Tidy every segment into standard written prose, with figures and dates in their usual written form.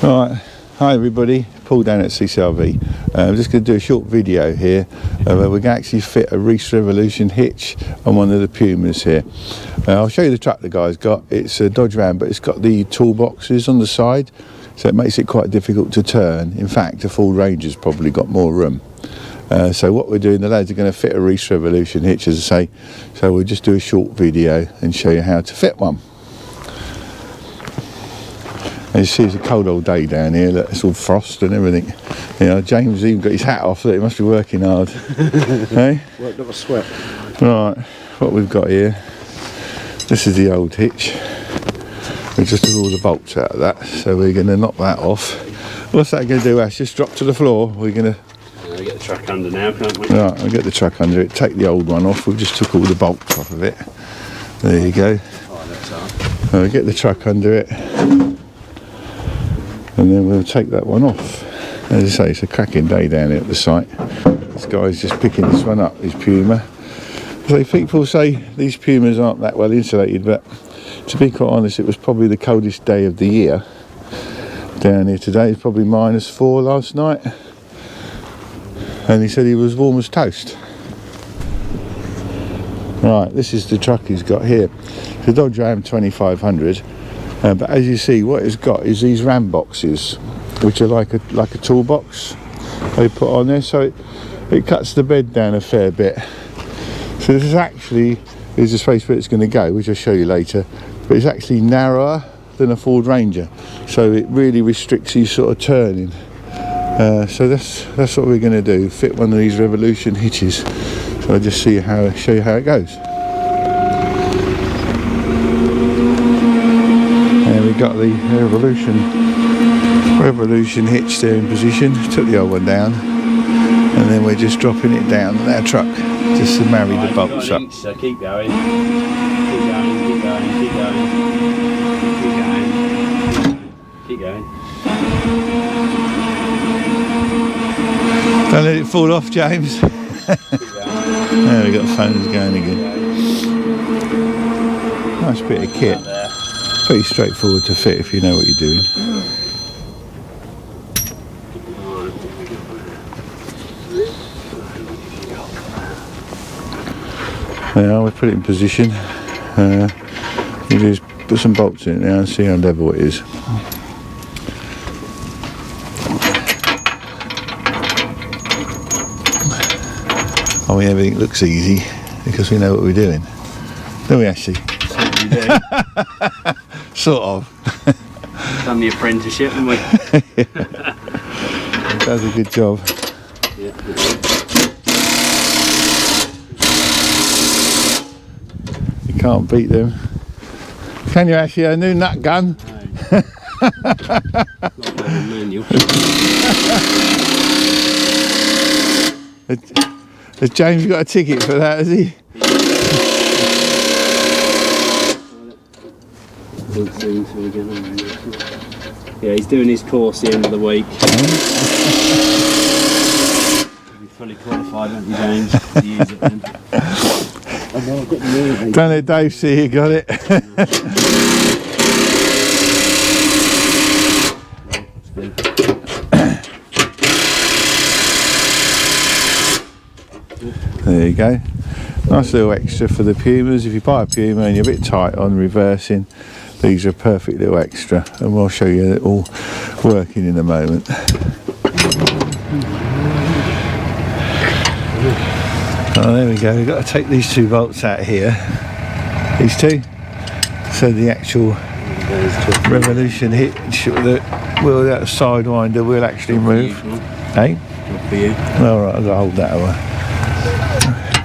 Right, hi everybody, Paul down at CCRV. I'm just going to do a short video here where we can actually fit a Reese Revolution hitch on one of the Pumas here. I'll show you the truck the guy's got. It's a Dodge Ram, but it's got the toolboxes on the side, so it makes it quite difficult to turn. In fact, a Ford Ranger's probably got more room. So what we're doing, the lads are going to fit a Reese Revolution hitch, as I say, so we'll just do a short video and show you how to fit one. And you see it's a cold old day down here, look, it's all frost and everything. You know, James even got his hat off, look, he must be working hard. Hey? Worked up a sweat. Right, what we've got here, this is the old hitch. We just took all the bolts out of that, so we're going to knock that off. What's that going to do, Ash? Just drop to the floor? We're going to... We'll get the truck under now, can't we? Right, I'll get the truck under it, take the old one off. We've just took all the bolts off of it. There you go. Oh, that's hard. I'll get the truck under it. And then we'll take that one off. As I say, it's a cracking day down here at the site. This guy's just picking this one up, his Puma. So people say these Pumas aren't that well insulated, but to be quite honest, it was probably the coldest day of the year down here today. It's probably -4 last night. And he said he was warm as toast. Right, this is the truck he's got here. It's a Dodge Ram 2500. But as you see, what it's got is these Ram boxes, which are like a toolbox they put on there, so it cuts the bed down a fair bit. So this is actually is the space where it's going to go, which I'll show you later, but it's actually narrower than a Ford Ranger, so it really restricts you sort of turning. So that's what we're going to do, fit one of these Revolution hitches. So I'll just show you how it goes. We got the Revolution hitch there in position. Took the old one down, and then we're just dropping it down on our truck just to marry the bolts up. So keep going, keep going, keep going, keep going, keep going, keep going. Don't let it fall off, James. There we got phones going again. Nice bit of kit. Pretty straightforward to fit if you know what you're doing. Now we put it in position. You just put some bolts in it now and see how level it is. I mean, everything looks easy because we know what we're doing. Do we, Ashley? We do. Sort of. Done the apprenticeship, haven't we? It does a good job. Yeah. You can't beat them. Can you, Ashley? A new nut gun? No. Not a manual. Has James got a ticket for that, has he? Yeah, he's doing his course the end of the week. He'll be fully qualified, won't you, James, to use it then? Oh, no, I've got the new. Don't let Dave see you got it. There you go. Nice little extra for the Pumas. If you buy a Puma and you're a bit tight on reversing, these are a perfect little extra, and we'll show you it all working in a moment. Oh, there we go. We've got to take these two bolts out here. These two. So the actual Revolution hitch, the wheel, that Sidewinder will actually move. Hey? Good for you. All right, I've got to hold that away.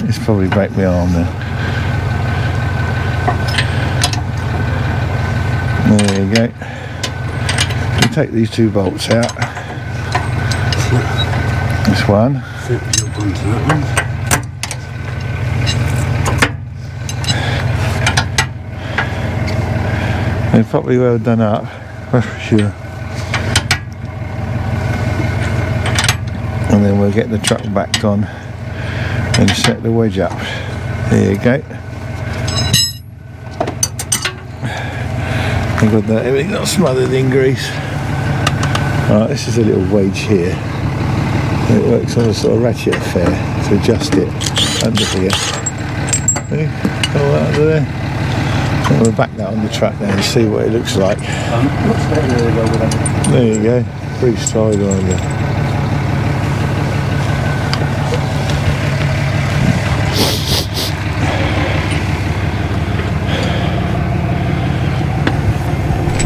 It's probably break my arm there. There you go. We take these two bolts out. This one. They're probably well done up, that's for sure. And then we'll get the truck back on and set the wedge up. There you go. I've got that, everything not smothered in grease. Right, this is a little wedge here. It works on a sort of ratchet affair to adjust it under here. See? All that under there. I'm going to back that on the truck now and see what it looks like. There you go, Reese Sidewinder.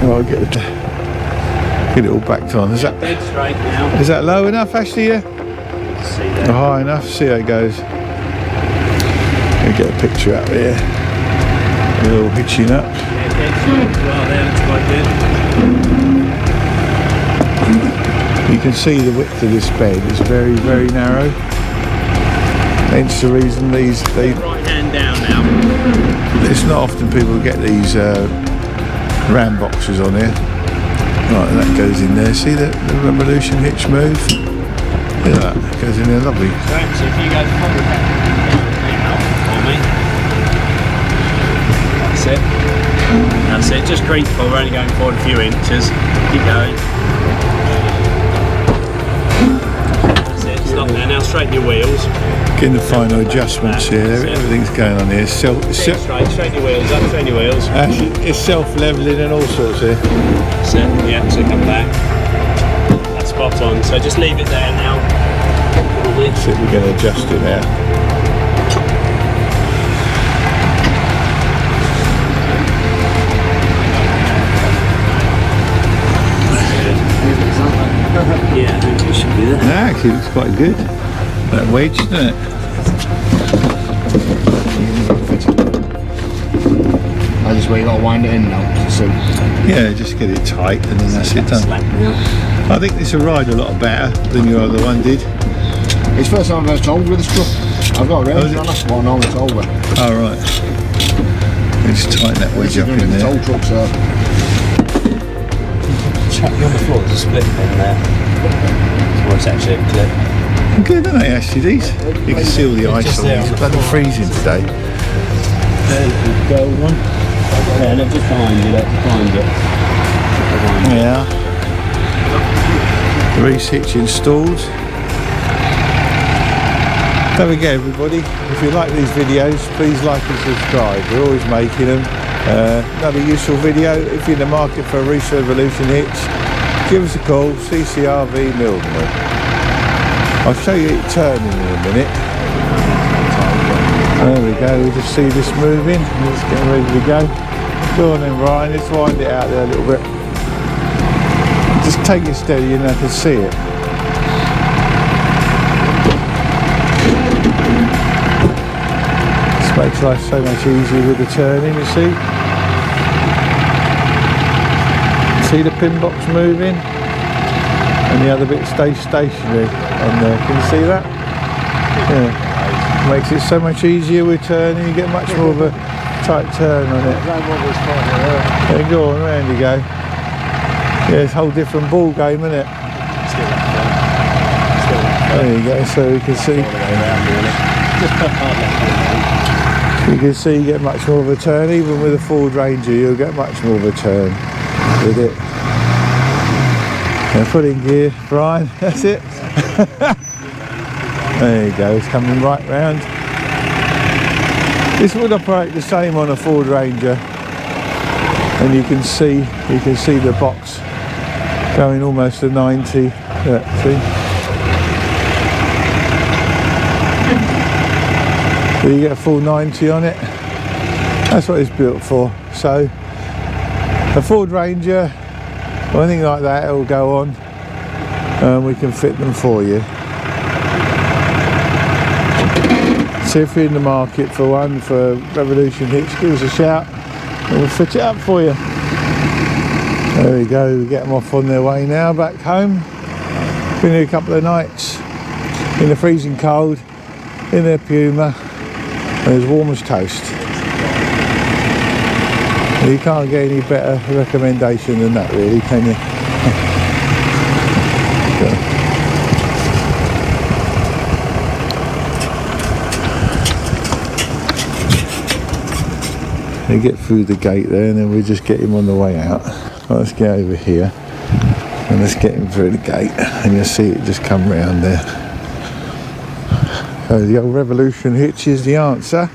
I'll get it all backed on. Is that dead straight now? Is that low enough, Ashley? Yeah. See that? High enough. See how it goes. Let me get a picture out here. A little hitching up. Yeah, dead straight. Well, there looks quite good. You can see the width of this bed is very, very narrow. Hence the reason these. Right hand down now. It's not often people get these ram boxes on here. Right, that goes in there. See the Revolution hitch move? Look at that. It goes in there, lovely. So if you go forward now for me. That's it. Just creep forward. We're only going forward a few inches. Keep going. That's it. Stop there. Now straighten your wheels. Getting the final adjustments here. Everything's going on here. Straighten your wheels up. Straighten your wheels. Actually, it's self-leveling and all sorts here. That's it. Yeah. So come back. That's spot on. So just leave it there now. See if we can adjust it now. Yeah, I think it should be there. That actually looks quite good. That wedge, doesn't it? I just wait, you gotta wind it in now. So Yeah, just get it tight and then that's it done. I think this will ride a lot better than your other one did. it's first time I've ever told with this truck. I've got a Ranger on this one, now it's over. Oh right. Let's tighten that wedge up in The there. tow truck, so Chuck you on the floor, there's a split in there. Or it's actually a clip. Good, aren't they, Ashley, these? You can see all the ice just on there these. on the Bloody freezing today. Go one. Yeah, look just behind you, look behind you. Yeah. Reese Hitch installed. There we go, everybody. If you like these videos, please like and subscribe. We're always making them. Another useful video. If you're in the market for a Reese Revolution hitch, give us a call, CCRV Mildenhall. I'll show you it turning in a minute. There we go, we just see this moving. It's getting ready to go. Go on then, Ryan, let's wind it out there a little bit. Just take it steady and I can see it. This makes life so much easier with the turning, you see. See the pin box moving? And the other bit stays stationary on there. Can you see that? Yeah. Makes it so much easier with turning. You get much more of a tight turn on it. There you go, on round you go. Yeah, it's a whole different ball game, isn't it? There you go, so you can see. You can see you get much more of a turn. Even with a Ford Ranger, you'll get much more of a turn with it. And put in gear, Brian, that's it. There you go, it's coming right round. This would operate the same on a Ford Ranger, and you can see the box going almost to 90. Yeah, see? So you get a full 90 on it. That's what it's built for. So a Ford Ranger or anything like that, it will go on, and we can fit them for you. So if you're in the market for one, for Revolution hitch, give us a shout and we'll fit it up for you. There we go, we get them off on their way now back home. Been here a couple of nights in the freezing cold in their Puma, and as warm as toast. You can't get any better recommendation than that, really, can you? You get through the gate there and then we just get him on the way out. Right, let's get over here. And let's get him through the gate, and you'll see it just come round there. So the old Revolution hitch is the answer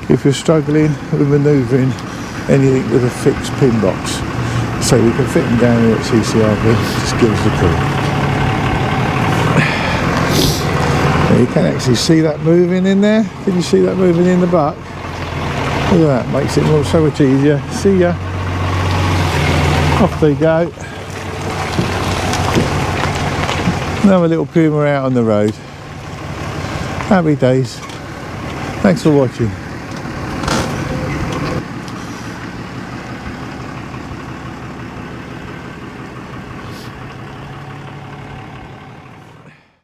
if you're struggling with manoeuvring anything with a fixed pin box. So we can fit them down here at CCRV, just give us a call. Now you can actually see that moving in there. Can you see that moving in the buck? Look at that, makes it more so much easier. See ya. Off they go. Another little Puma out on the road. Happy days. Thanks for watching.